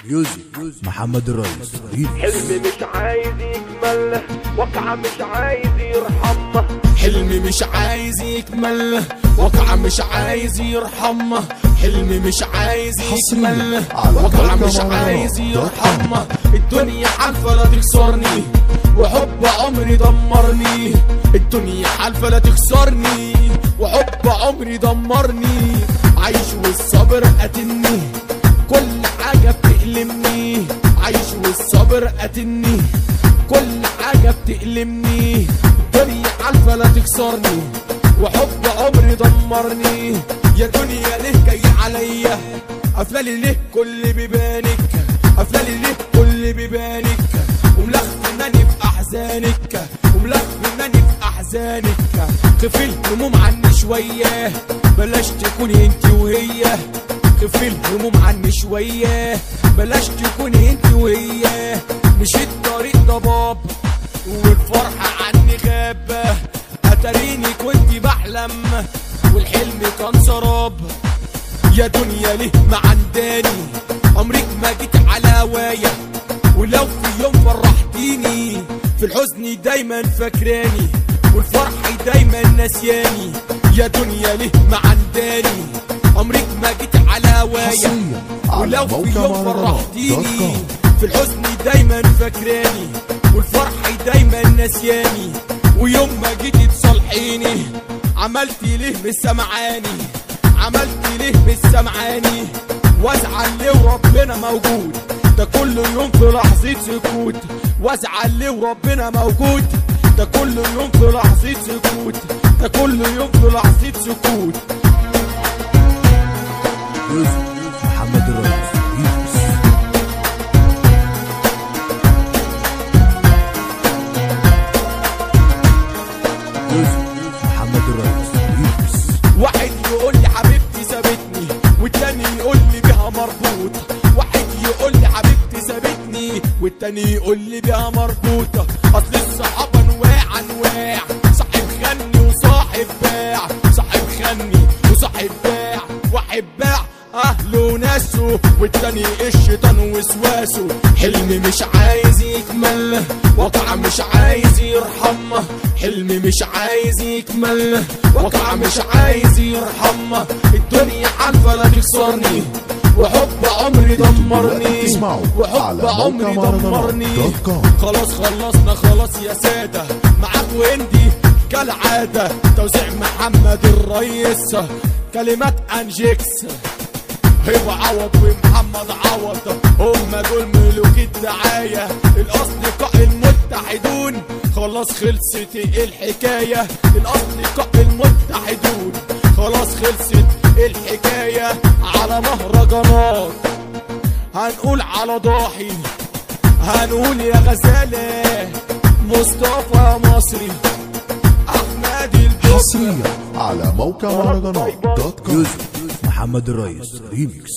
ميوزك محمد الريس. حلم مش عايز يكمل، واقع مش عايز يرحمه. حلم مش عايز يكمل، واقع مش عايز يرحمه. حلم مش عايز يكمل، واقع مش عايز يرحمه. الدنيا حالفة لا تخسرني، وحب عمري دمرني. الدنيا حالفة لا تخسرني، وحب عمري دمرني. عايش والصبر قاتلني، كل حاجة بتألمني. عايش والصبر قاتلني، كل حاجة بتألمني. الدنيا حالفة لا تكسرني، وحب عمري دمرني. يا دنيا ليه جاي عليا، قافلالي ليه كل بيبانك، قافلالي ليه كل بيبانك. وملخفناني في أحزانك، وملخفناني في أحزانك. خفي الهموم عني شوية، بلاش تكوني انت وهي. خفي الهموم عني شوية، بلاش تكوني انت وهي. مشيت طريق ضباب والفرحة عني غابة. اتاريني كنت بحلم والحلم كان سراب. يا دنيا ليه ما عنداني، عمرك ما جيت على هوايا. ولو في يوم فرحتيني، في الحزن دايما فاكراني، والفرح دايما ناسياني. يا دنيا ليه ما عنداني، عمرك ما جيت على هوايا. ولو في يوم فرحتيني، في الحزن دايما فاكراني، والفرح دايما ناسياني. ويوم ما جيتي تصالحيني، عملتي ليه مش سامعاني، عملتي ليه مش سامعاني. وازعل ليه وربنا موجود، ده كل يوم في لحظة سكوت. وازعل ليه وربنا موجود، ده كل يوم في لحظة سكوت. ده كل يوم في لحظة سكوت. محمد الريس. محمد الريس. واحد يقول لي حبيبتي سابتني، والتاني يقول لي بيها مربوط. واحد يقول لي حبيبتي سابتني، والتاني يقول لي بيها مربوطة. اصل الصحاب انواع انواع، صاحب خني وصاحب باع. صاحب خني وصاحب باع، واحد باع اهله وناسه، والتاني الشيطان وسواسه. حلم مش عايز يكمل، واقع مش عايز يرحمه. حلم مش عايز يكمل، واقع مش عايز يرحمه. الدنيا حالفة لا تخسرني، وحب عمري دمرني، وحب عمري دمرني. خلاص خلصنا خلاص يا سادة، معاك وندي كالعادة. توزيع محمد الريس، كلمات انجكس، هبة عوض ومحمد عوض. هما دول ملوك الدعاية، الأصدقاء المتحدون. خلاص خلصت الحكاية، الأصدقاء المتحدون. خلاص خلصت الحكاية. على مهرجانات هنقول على ضاحي، هنقول يا غزالة مصطفى مصري، أحمد البصري. حصريا على موقع مهرجانات.com. محمد الريس ريميكس.